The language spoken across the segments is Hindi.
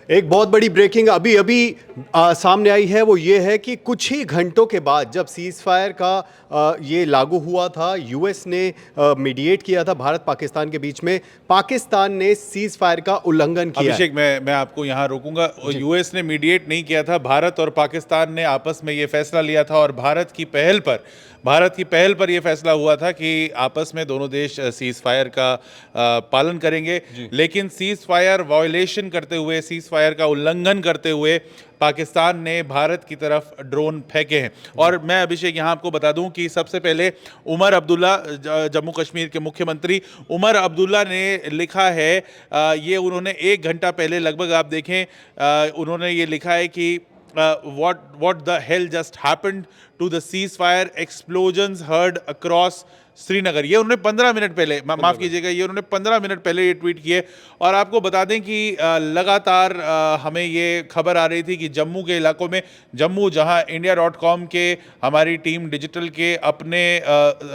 एक बहुत बड़ी ब्रेकिंग अभी अभी सामने आई है, वो ये है कि कुछ ही घंटों के बाद जब सीज़ फायर का ये लागू हुआ था, यूएस ने मीडिएट किया था भारत पाकिस्तान के बीच में, पाकिस्तान ने सीज़ फायर का उल्लंघन किया है। अभिषेक, मैं आपको यहाँ रोकूंगा। यूएस ने मीडिएट नहीं किया था, भारत और पाकिस्तान ने आपस में ये फैसला लिया था और भारत की पहल पर यह फैसला हुआ था कि आपस में दोनों देश सीज फायर का पालन करेंगे। लेकिन सीज फायर वायोलेशन करते हुए, सीज फायर का उल्लंघन करते हुए पाकिस्तान ने भारत की तरफ ड्रोन फेंके हैं। और मैं अभिषेक यहाँ आपको बता दूं कि सबसे पहले उमर अब्दुल्ला, जम्मू कश्मीर के मुख्यमंत्री उमर अब्दुल्ला ने लिखा है, ये उन्होंने 1 घंटा पहले लगभग आप देखें, उन्होंने ये लिखा है कि what the hell just happened to the ceasefire explosions heard across Srinagar. ये उन्होंने 15 मिनट पहले, माफ कीजिएगा, ये उन्होंने 15 मिनट पहले ये ट्वीट किए। और आपको बता दें कि लगातार हमें ये खबर आ रही थी कि जम्मू के इलाकों में, जम्मू जहां India.com के हमारी टीम डिजिटल के अपने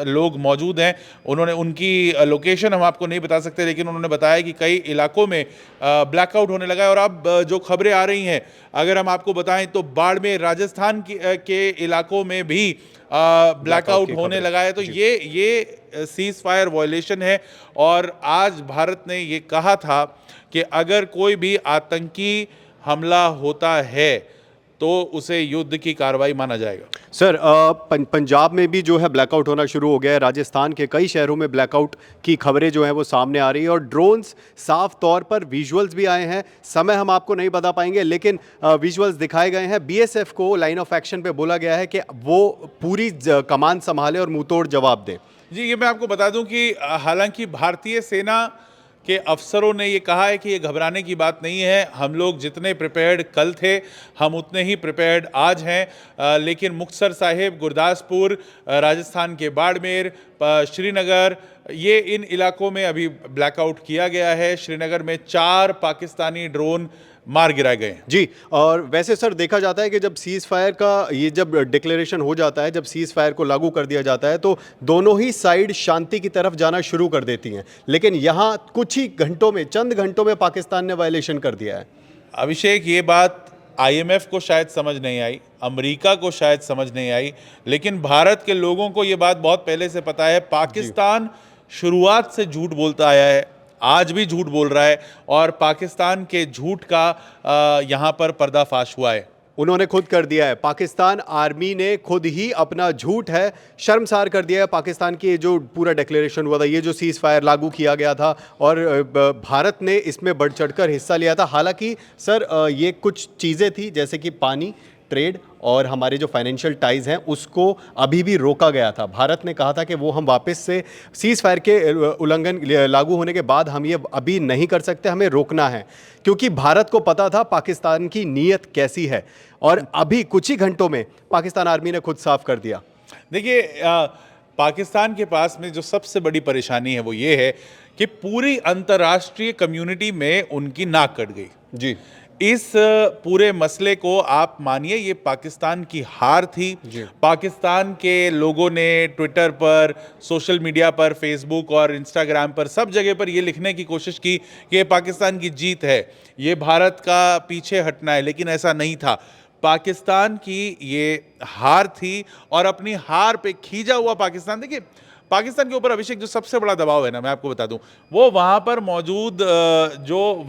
लोग मौजूद हैं, उन्होंने उनकी लोकेशन हम आपको नहीं बता सकते, लेकिन उन्होंने बताया कि कई इलाकों में ब्लैकआउट होने लगा है। और अब जो खबरें आ रही हैं, अगर हम आपको बताएं तो बाड़मेर, राजस्थान के इलाकों में भी ब्लैकआउट होने लगा है। तो ये सीज फायर वायलेशन है। और आज भारत ने ये कहा था कि अगर कोई भी आतंकी हमला होता है तो उसे युद्ध की कार्रवाई माना जाएगा। सर, पंजाब में भी जो है ब्लैकआउट होना शुरू हो गया है, राजस्थान के कई शहरों में ब्लैकआउट की खबरें जो हैं वो सामने आ रही है, और ड्रोन्स साफ तौर पर विजुअल्स भी आए हैं। समय हम आपको नहीं बता पाएंगे, लेकिन विजुअल्स दिखाए गए हैं। बीएसएफ को लाइन ऑफ एक्शन पे बोला गया है कि वो पूरी कमान संभाले और मुंहतोड़ जवाब दे। जी, ये मैं आपको बता दूं कि हालांकि भारतीय सेना के अफसरों ने ये कहा है कि ये घबराने की बात नहीं है, हम लोग जितने प्रिपेयर्ड कल थे हम उतने ही प्रिपेयर्ड आज हैं। लेकिन मुक्तसर साहिब, गुरदासपुर, राजस्थान के बाड़मेर, श्रीनगर, ये इन इलाकों में अभी ब्लैकआउट किया गया है। श्रीनगर में 4 पाकिस्तानी ड्रोन मार गिराए गए हैं। जी, और वैसे सर देखा जाता है कि जब सीज़ फायर का ये जब डिक्लेरेशन हो जाता है, जब सीज़ फायर को लागू कर दिया जाता है, तो दोनों ही साइड शांति की तरफ जाना शुरू कर देती हैं। लेकिन यहाँ कुछ ही घंटों में, चंद घंटों में पाकिस्तान ने वायलेशन कर दिया है। अभिषेक, ये बात IMF को शायद समझ नहीं आई, अमेरिका को शायद समझ नहीं आई, लेकिन भारत के लोगों को ये बात बहुत पहले से पता है। पाकिस्तान शुरुआत से झूठ बोलता आया है, आज भी झूठ बोल रहा है, और पाकिस्तान के झूठ का यहाँ पर पर्दाफाश हुआ है। उन्होंने खुद कर दिया है, पाकिस्तान आर्मी ने खुद ही अपना झूठ है शर्मसार कर दिया है। पाकिस्तान की जो पूरा डिक्लेरेशन हुआ था, ये जो सीज़ फायर लागू किया गया था, और भारत ने इसमें बढ़ चढ़कर हिस्सा लिया था। हालांकि सर, ये कुछ चीज़ें थी जैसे कि पानी, ट्रेड और हमारे जो फाइनेंशियल टाइज़ हैं उसको अभी भी रोका गया था। भारत ने कहा था कि वो हम वापस से सीज़ फायर के उल्लंघन लागू होने के बाद हम ये अभी नहीं कर सकते, हमें रोकना है, क्योंकि भारत को पता था पाकिस्तान की नीयत कैसी है। और अभी कुछ ही घंटों में पाकिस्तान आर्मी ने खुद साफ कर दिया। देखिए, पाकिस्तान के पास में जो सबसे बड़ी परेशानी है वो ये है कि पूरी अंतर्राष्ट्रीय कम्युनिटी में उनकी नाक कट गई। जी, इस पूरे मसले को आप मानिए ये पाकिस्तान की हार थी। पाकिस्तान के लोगों ने ट्विटर पर, सोशल मीडिया पर, फेसबुक और इंस्टाग्राम पर, सब जगह पर ये लिखने की कोशिश की कि ये पाकिस्तान की जीत है, ये भारत का पीछे हटना है, लेकिन ऐसा नहीं था। पाकिस्तान की ये हार थी, और अपनी हार पे खींचा हुआ पाकिस्तान, देखिए पाकिस्तान के ऊपर अभिषेक जो सबसे बड़ा दबाव है ना, मैं आपको बता दूं, वो वहां पर मौजूद जो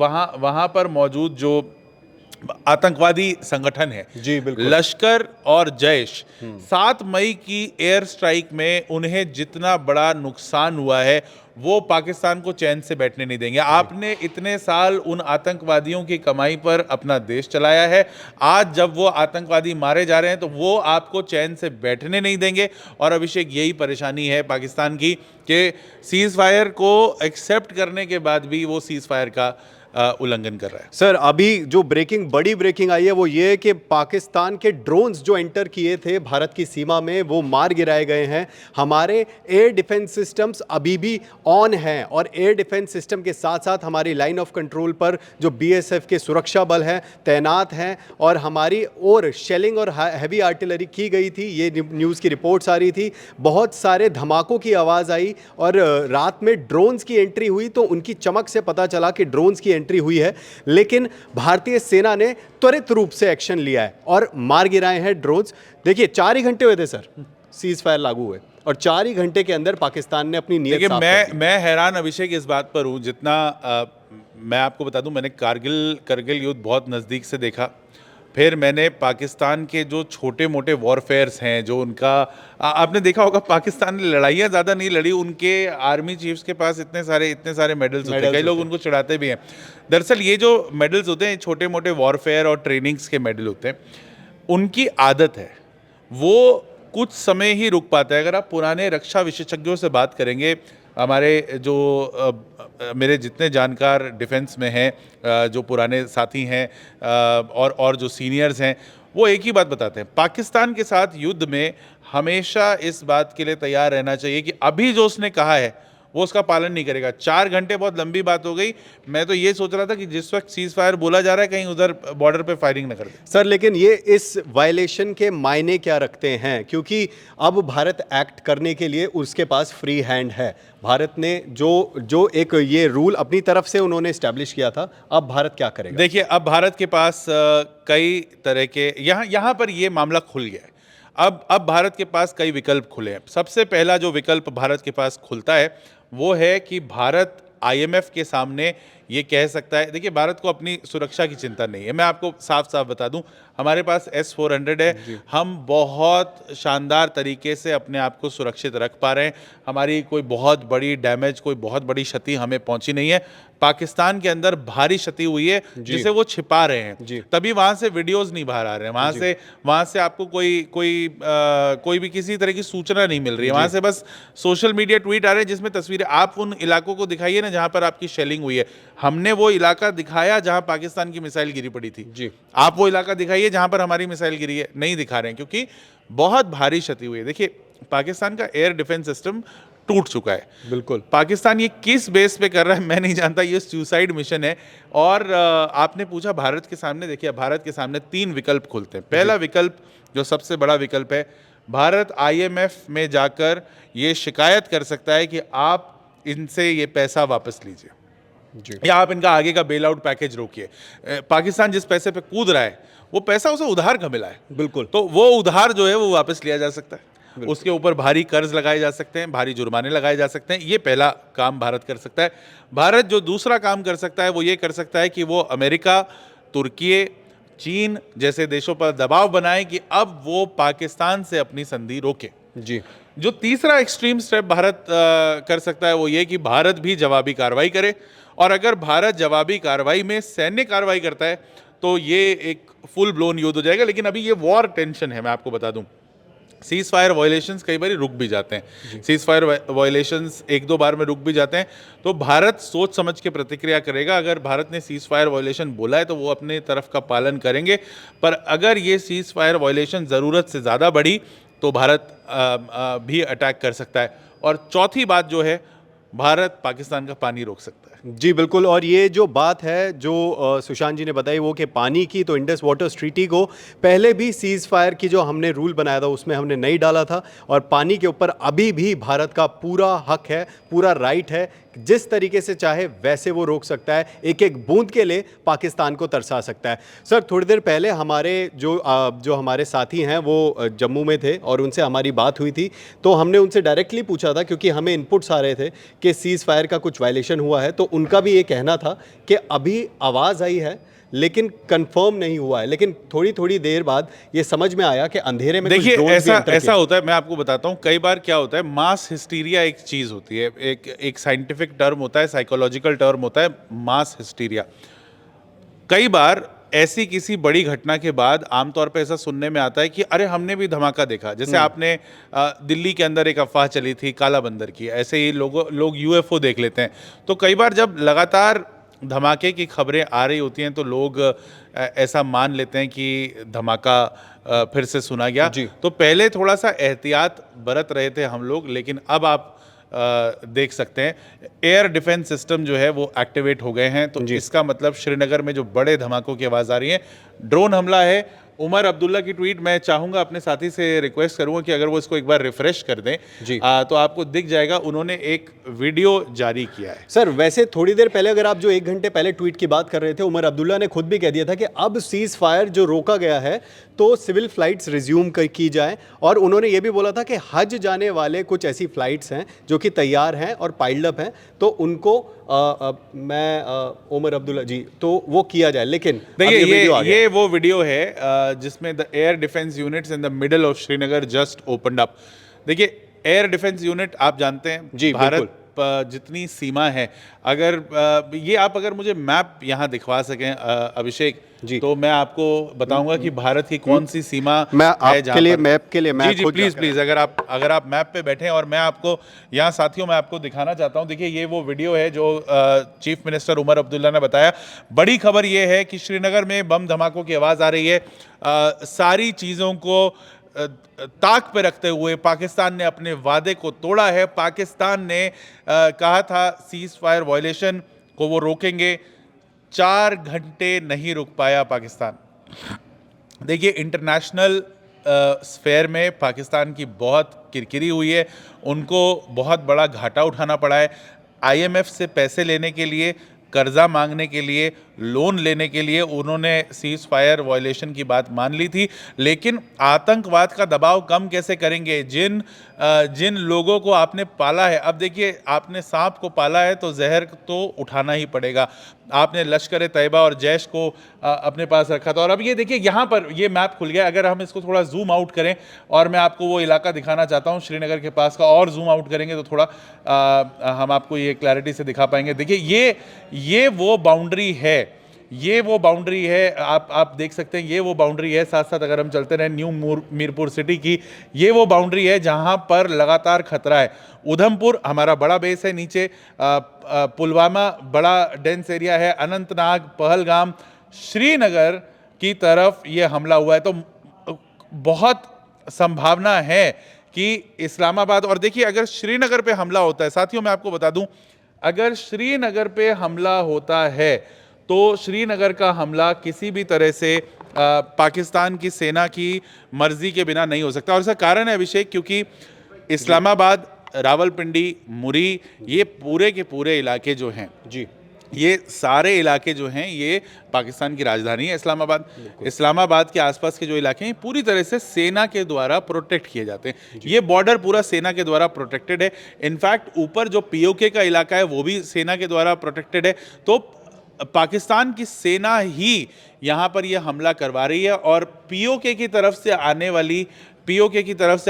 आतंकवादी संगठन है, जी बिल्कुल, लश्कर और जैश, 7 मई की एयर स्ट्राइक में उन्हें जितना बड़ा नुकसान हुआ है वो पाकिस्तान को चैन से बैठने नहीं देंगे। आपने इतने साल उन आतंकवादियों की कमाई पर अपना देश चलाया है, आज जब वो आतंकवादी मारे जा रहे हैं तो वो आपको चैन से बैठने नहीं देंगे। और अभिषेक, यही परेशानी है पाकिस्तान की कि सीज़ फायर को एक्सेप्ट करने के बाद भी वो सीज़ फायर का उल्लंघन कर रहा है। सर, अभी जो बड़ी ब्रेकिंग आई है वो ये है कि पाकिस्तान के ड्रोन्स जो एंटर किए थे भारत की सीमा में वो मार गिराए गए हैं। हमारे एयर डिफेंस सिस्टम्स अभी भी ऑन हैं, और एयर डिफेंस सिस्टम के साथ साथ हमारी लाइन ऑफ कंट्रोल पर जो बीएसएफ के सुरक्षा बल हैं तैनात हैं, और हमारी और शेलिंग और हैवी आर्टिलरी की गई थी। ये न्यूज़ की रिपोर्ट्स आ रही थी, बहुत सारे धमाकों की आवाज़ आई, और रात में ड्रोन्स की एंट्री हुई तो उनकी चमक से पता चला कि ड्रोन्स की एंट्री हुई है, लेकिन भारतीय सेना ने त्वरित रूप से एक्शन लिया है और मार गिराए हैं ड्रोन्स। देखिए 4 ही घंटे हुए थे सर सीज फायर लागू हुए, और 4 ही घंटे के अंदर पाकिस्तान ने अपनी नीयत देखिए साफ कर दी। मैं हैरान अभिषेक इस बात पर हूँ, जितना मैं आपको बता दूं, मैंने करगिल युद्ध बहुत नज़दीक से देखा। फिर मैंने पाकिस्तान के जो छोटे मोटे वॉरफेयर्स हैं, जो उनका आपने देखा होगा, पाकिस्तान ने लड़ाइयाँ ज़्यादा नहीं लड़ी, उनके आर्मी चीफ्स के पास इतने सारे मेडल्स होते हैं, कई लोग उनको चिढ़ाते भी हैं। दरअसल ये जो मेडल्स होते हैं, छोटे मोटे वॉरफेयर और ट्रेनिंग्स के मेडल होते हैं, उनकी आदत है, वो कुछ समय ही रुक पाता है। अगर आप पुराने रक्षा विशेषज्ञों से बात करेंगे, हमारे जो मेरे जितने जानकार डिफेंस में हैं, जो पुराने साथी हैं, और जो सीनियर्स हैं, वो एक ही बात बताते हैं, पाकिस्तान के साथ युद्ध में हमेशा इस बात के लिए तैयार रहना चाहिए कि अभी जो उसने कहा है वो उसका पालन नहीं करेगा। 4 घंटे बहुत लंबी बात हो गई। मैं तो ये सोच रहा था कि जिस वक्त सीज फायर बोला जा रहा है, कहीं उधर बॉर्डर पे फायरिंग न कर दे। सर लेकिन ये इस वायलेशन के मायने क्या रखते हैं, क्योंकि अब भारत एक्ट करने के लिए उसके पास फ्री हैंड है। भारत ने जो एक ये रूल अपनी तरफ से उन्होंने स्टैब्लिश किया था, अब भारत क्या करेगा? देखिए, अब भारत के पास कई तरह के यहाँ पर ये मामला खुल गया है। अब भारत के पास कई विकल्प खुले हैं। सबसे पहला जो विकल्प भारत के पास खुलता है वो है कि भारत IMF के सामने ये कह सकता है, देखिए भारत को अपनी सुरक्षा की चिंता नहीं है, मैं आपको साफ साफ बता दूं, हमारे पास S-400 है, हम बहुत शानदार तरीके से अपने आप को सुरक्षित रख पा रहे हैं, हमारी कोई बहुत बड़ी डैमेज, कोई बहुत बड़ी क्षति हमें पहुंची नहीं है। पाकिस्तान के अंदर भारी क्षति हुई है जिसे वो छिपा रहे हैं, तभी वहां से वीडियोस नहीं बाहर आ रहे हैं, वहां से आपको कोई भी किसी तरह की सूचना नहीं मिल रही है, वहां से बस सोशल मीडिया ट्वीट आ रहे हैं जिसमें तस्वीरें। आप उन इलाकों को दिखाइए ना जहां पर आपकी शेलिंग हुई है, हमने वो इलाका दिखाया जहां पाकिस्तान की मिसाइल गिरी पड़ी थी जी, आप वो इलाका दिखाइए जहां पर हमारी मिसाइल गिरी है, नहीं दिखा रहे हैं क्योंकि बहुत भारी क्षति हुई है। देखिए पाकिस्तान का एयर डिफेंस सिस्टम टूट चुका है। बिल्कुल, पाकिस्तान ये किस बेस पे कर रहा है मैं नहीं जानता, ये सुसाइड मिशन है। और आपने पूछा भारत के सामने, देखिए भारत के सामने 3 विकल्प खुलते हैं। पहला विकल्प जो सबसे बड़ा विकल्प है, भारत IMF में जाकर ये शिकायत कर सकता है कि आप इनसे ये पैसा वापस लीजिए या आप इनका आगे का बेल आउट पैकेज रोकिए। पाकिस्तान जिस पैसे पे कूद रहा है वो पैसा उसे उधार का मिला है, बिल्कुल, तो वो उधार जो है वो वापस लिया जा सकता है, उसके ऊपर भारी कर्ज लगाए जा सकते हैं, भारी जुर्माने लगाए जा सकते हैं। ये पहला काम भारत कर सकता है। भारत जो दूसरा काम कर सकता है वो ये कर सकता है कि वो अमेरिका, तुर्की, चीन जैसे देशों पर दबाव बनाए कि अब वो पाकिस्तान से अपनी संधि रोके जी। जो तीसरा एक्सट्रीम स्टेप भारत कर सकता है वो ये कि भारत भी जवाबी कार्रवाई करे, और अगर भारत जवाबी कार्रवाई में सैन्य कार्रवाई करता है तो ये एक फुल ब्लोन युद्ध हो जाएगा। लेकिन अभी ये वॉर टेंशन है, मैं आपको बता दूं, सीज फायर वायलेशंस कई बार रुक भी जाते हैं, सीज फायर वायलेशंस 1-2 बार में रुक भी जाते हैं, तो भारत सोच समझ के प्रतिक्रिया करेगा। अगर भारत ने सीज फायर वायलेशन बोला है तो वो अपने तरफ का पालन करेंगे, पर अगर ये सीज फायर वायलेशन ज़रूरत से ज़्यादा बढ़ी तो भारत भी अटैक कर सकता है। और चौथी बात जो है, भारत पाकिस्तान का पानी रोक सकता है। जी बिल्कुल, और ये जो बात है जो सुशांत जी ने बताई वो कि पानी की, तो इंडस वाटर ट्रीटी को पहले भी सीज फायर की जो हमने रूल बनाया था उसमें हमने नहीं डाला था, और पानी के ऊपर अभी भी भारत का पूरा हक है, पूरा राइट है, जिस तरीके से चाहे वैसे वो रोक सकता है, एक एक बूंद के लिए पाकिस्तान को तरसा सकता है। सर थोड़ी देर पहले हमारे जो हमारे साथी हैं वो जम्मू में थे और उनसे हमारी बात हुई थी, तो हमने उनसे डायरेक्टली पूछा था क्योंकि हमें इनपुट्स आ रहे थे कि सीज फायर का कुछ वायलेशन हुआ है, तो उनका भी ये कहना था कि अभी आवाज़ आई है लेकिन कंफर्म नहीं हुआ है, लेकिन थोड़ी थोड़ी देर बाद ये समझ में आया कि अंधेरे में देखिए ऐसा होता है। मैं आपको बताता हूँ, कई बार क्या होता है, मास हिस्टीरिया एक चीज़ होती है, एक साइंटिफिक टर्म होता है, साइकोलॉजिकल टर्म होता है मास हिस्टीरिया। कई बार ऐसी किसी बड़ी घटना के बाद आमतौर पे ऐसा सुनने में आता है कि अरे हमने भी धमाका देखा, जैसे आपने दिल्ली के अंदर एक अफवाह चली थी काला बंदर की, ऐसे ही लोग UFO देख लेते हैं। तो कई बार जब लगातार धमाके की खबरें आ रही होती हैं तो लोग ऐसा मान लेते हैं कि धमाका फिर से सुना गया। तो पहले थोड़ा सा एहतियात बरत रहे थे हम लोग, लेकिन अब आप देख सकते हैं एयर डिफेंस सिस्टम जो है वो एक्टिवेट हो गए हैं, तो इसका मतलब श्रीनगर में जो बड़े धमाकों की आवाज़ आ रही है ड्रोन हमला है। उमर अब्दुल्ला की ट्वीट मैं चाहूंगा, अपने साथी से रिक्वेस्ट करूंगा कि अगर वो इसको एक बार रिफ्रेश कर दें जी। तो आपको दिख जाएगा। उन्होंने एक वीडियो जारी किया है। सर वैसे थोड़ी देर पहले, अगर आप जो 1 घंटे पहले ट्वीट की बात कर रहे थे, उमर अब्दुल्ला ने खुद भी कह दिया था कि अब सीज फायर जो रोका गया है तो सिविल फ्लाइट्स रिज्यूम की जाए, और उन्होंने ये भी बोला था कि हज जाने वाले कुछ ऐसी फ्लाइट्स हैं जो कि तैयार हैं और पाइल्ड अप हैं, तो उनको उमर अब्दुल्ला जी, तो वो किया जाए। लेकिन देखिए ये वो वीडियो है जिसमें the air defence units in the middle of Srinagar just opened up. देखिए एयर डिफेंस यूनिट आप जानते हैं जी, भारत जितनी सीमा है, अगर ये आप अगर मुझे मैप यहाँ दिखवा सकें अभिषेक जी, तो मैं आपको बताऊंगा कि भारत की कौन सी सीमा मैं है आपके लिए मैप के लिए मैं जी प्लीज अगर आप मैप पे बैठे और मैं आपको यहाँ साथियों मैं आपको दिखाना चाहता हूँ। देखिए ये वो वीडियो है जो चीफ मिनिस्टर उमर अब्दुल्ला ने बताया। बड़ी खबर ये है कि श्रीनगर में बम धमाकों की आवाज़ आ रही है। सारी चीज़ों को ताक पे रखते हुए पाकिस्तान ने अपने वादे को तोड़ा है। पाकिस्तान ने कहा था सीज फायर वायलेशन को वो रोकेंगे, 4 घंटे नहीं रुक पाया पाकिस्तान। देखिए इंटरनेशनल स्फेयर में पाकिस्तान की बहुत किरकिरी हुई है, उनको बहुत बड़ा घाटा उठाना पड़ा है। IMF से पैसे लेने के लिए, कर्जा मांगने के लिए, लोन लेने के लिए उन्होंने सीज फायर वायलेशन की बात मान ली थी। लेकिन आतंकवाद का दबाव कम कैसे करेंगे? जिन लोगों को आपने पाला है, अब देखिए आपने सांप को पाला है तो जहर तो उठाना ही पड़ेगा। आपने लश्कर तैयबा और जैश को अपने पास रखा था, और अब ये देखिए यहाँ पर ये मैप खुल गया। अगर हम इसको थोड़ा जूम आउट करें और मैं आपको वो इलाका दिखाना चाहता हूँ श्रीनगर के पास का, और जूम आउट करेंगे तो थोड़ा हम आपको ये क्लैरिटी से दिखा पाएंगे। देखिए ये वो बाउंड्री है, ये वो बाउंड्री है, आप देख सकते हैं ये वो बाउंड्री है। साथ साथ अगर हम चलते रहें न्यू मीरपुर सिटी की, ये वो बाउंड्री है जहां पर लगातार खतरा है। उधमपुर हमारा बड़ा बेस है, नीचे पुलवामा बड़ा डेंस एरिया है, अनंतनाग, पहलगाम, श्रीनगर की तरफ ये हमला हुआ है। तो बहुत संभावना है कि इस्लामाबाद, और देखिए अगर श्रीनगर पे हमला होता है, साथियों मैं आपको बता दूं, अगर श्रीनगर पे हमला होता है तो श्रीनगर का हमला किसी भी तरह से पाकिस्तान की सेना की मर्जी के बिना नहीं हो सकता। और इसका कारण है अभिषेक, क्योंकि इस्लामाबाद, रावलपिंडी, मुरी, ये पूरे के पूरे इलाके जो हैं जी, ये सारे इलाके जो हैं ये पाकिस्तान की राजधानी है इस्लामाबाद। इस्लामाबाद के आसपास के जो इलाके हैं पूरी तरह से सेना के द्वारा प्रोटेक्ट किए जाते हैं। ये बॉर्डर पूरा सेना के द्वारा प्रोटेक्टेड है। इनफैक्ट ऊपर जो POK का इलाका है वो भी सेना के द्वारा प्रोटेक्टेड है। तो पाकिस्तान की सेना ही यहाँ पर यह हमला करवा रही है, और POK की तरफ से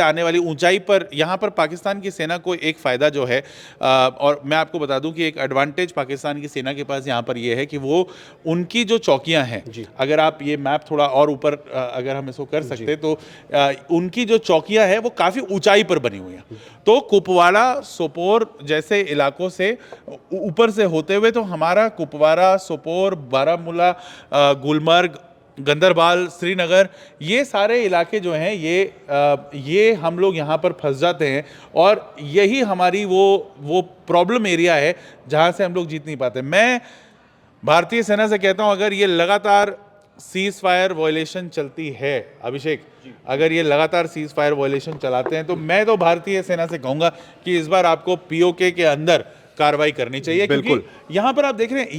आने वाली ऊंचाई पर यहाँ पर पाकिस्तान की सेना को एक फ़ायदा जो है, और मैं आपको बता दूं कि एक एडवांटेज पाकिस्तान की सेना के पास यहाँ पर यह है कि वो उनकी जो चौकियाँ हैं, अगर आप ये मैप थोड़ा और ऊपर अगर हम इसको कर सकते तो उनकी जो चौकियाँ हैं वो काफ़ी ऊंचाई पर बनी हुई हैं। तो कुपवाड़ा, सोपोर जैसे इलाकों से ऊपर से होते हुए तो हमारा कुपवाड़ा, सोपोर, बारामूला, गुलमर्ग, गंदरबाल, श्रीनगर, ये सारे इलाके जो हैं ये हम लोग यहाँ पर फंस जाते हैं, और यही हमारी वो प्रॉब्लम एरिया है जहाँ से हम लोग जीत नहीं पाते। मैं भारतीय सेना से कहता हूँ, अगर ये लगातार सीज फायर वायलेशन चलती है अभिषेक, अगर ये लगातार सीज फायर वायलेशन चलाते हैं तो मैं तो भारतीय सेना से कहूँगा कि इस बार आपको POK के अंदर कार्रवाई करनी चाहिए। बिल्कुल। क्योंकि यहाँ पर आप देख रहे हैं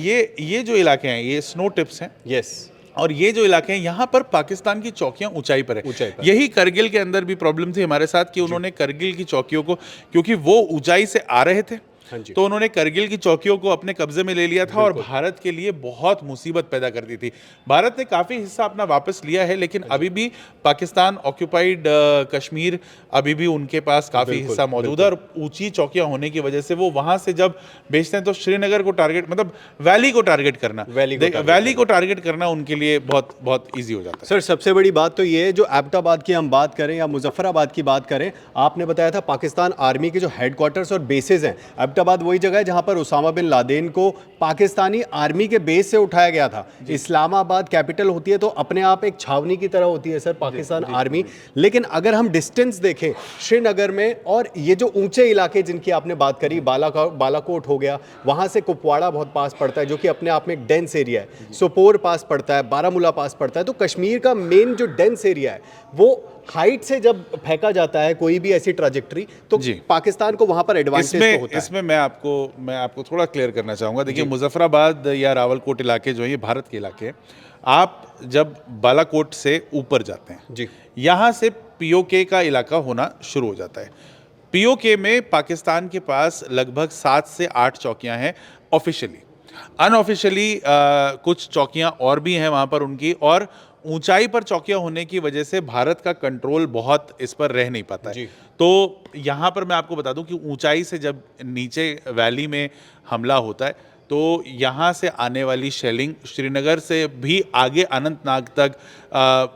ये जो इलाके हैं ये स्नो टिप्स हैं। यस, और ये जो इलाके हैं यहाँ पर पाकिस्तान की चौकियां ऊंचाई पर है। यही करगिल के अंदर भी प्रॉब्लम थी हमारे साथ कि उन्होंने करगिल की चौकियों को, क्योंकि वो ऊंचाई से आ रहे थे, तो उन्होंने करगिल की चौकियों को अपने कब्जे में ले लिया था, और भारत के लिए बहुत मुसीबत पैदा कर दी थी। भारत ने काफ़ी हिस्सा अपना वापस लिया है, लेकिन अभी भी पाकिस्तान ऑक्यूपाइड कश्मीर अभी भी उनके पास काफ़ी हिस्सा मौजूद है, और ऊंची चौकियां होने की वजह से वो वहां से जब बेचते हैं तो श्रीनगर को टारगेट, मतलब वैली को टारगेट करना, वैली को टारगेट करना उनके लिए बहुत बहुत ईजी हो जाता है। सर सबसे बड़ी बात तो ये है, जो एबटाबाद की हम बात करें या मुजफ्फराबाद की बात करें, आपने बताया था पाकिस्तान आर्मी के जो हेडक्वार्टर्स और बेसेस हैं एबटाबाद वही जगह है जहां पर उसामा बिन लादेन को पाकिस्तानी आर्मी के बेस से उठाया गया था। इस्लामाबाद कैपिटल होती है तो अपने आप एक छावनी की तरह होती है सर पाकिस्तान आर्मी। लेकिन अगर हम डिस्टेंस देखें श्रीनगर में, और ये जो ऊंचे इलाके जिनकी आपने बात करी, बालाकोट हो गया, वहां से कुपवाड़ा बहुत पास पड़ता है जो कि अपने आप में एक डेंस एरिया है, सोपोर पास पड़ता है, बारामूला पास पड़ता है। तो कश्मीर का मेन जो डेंस एरिया है वो हाइट से जब फेंका जाता है कोई भी ऐसी ट्रैजेक्टरी तो पाकिस्तान को वहां पर एडवांटेज तो होता है। इसमें मैं आपको थोड़ा क्लियर करना चाहूँगा। देखिए, मुजफ्फराबाद या रावलकोट इलाके जो है ये भारत के इलाके हैं। आप जब बालाकोट से ऊपर जाते हैं जी, यहाँ से पीओके का इलाका होना शुरू हो जाता है। पीओके में पाकिस्तान के पास लगभग 7 से 8 चौकियाँ हैं ऑफिशियली। अनऑफिशियली कुछ चौकियाँ और भी हैं वहाँ पर उनकी, और ऊंचाई पर चौकियां होने की वजह से भारत का कंट्रोल बहुत इस पर रह नहीं पाता है। तो यहाँ पर मैं आपको बता दूं कि ऊंचाई से जब नीचे वैली में हमला होता है तो यहाँ से आने वाली शेलिंग श्रीनगर से भी आगे अनंतनाग तक,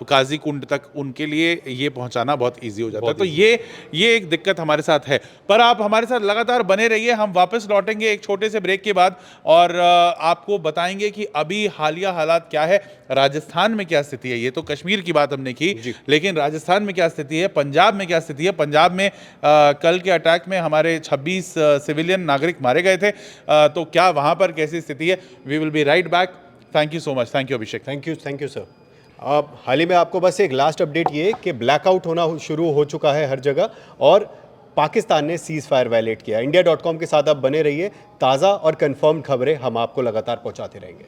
काजीकुंड तक, उनके लिए ये पहुँचाना बहुत इजी हो जाता है। तो ये एक दिक्कत हमारे साथ है। पर आप हमारे साथ लगातार बने रहिए, हम वापस लौटेंगे एक छोटे से ब्रेक के बाद और आपको बताएंगे कि अभी हालिया हालात क्या है, राजस्थान में क्या स्थिति है। ये तो कश्मीर की बात हमने की, लेकिन राजस्थान में क्या स्थिति है, पंजाब में क्या स्थिति है। पंजाब में कल के अटैक में हमारे 26 सिविलियन नागरिक मारे गए थे, तो क्या वहाँ पर कैसी स्थिति है। We will be right back. Thank you so much. Thank you Abhishek. Thank you sir. अब हाल ही में आपको बस एक लास्ट अपडेट ये कि ब्लैकआउट होना शुरू हो चुका है हर जगह और पाकिस्तान ने सीज फायर वायलेट किया। इंडिया.com के साथ आप बने रहिए, ताज़ा और कंफर्म खबरें हम आपको लगातार पहुंचाते रहेंगे।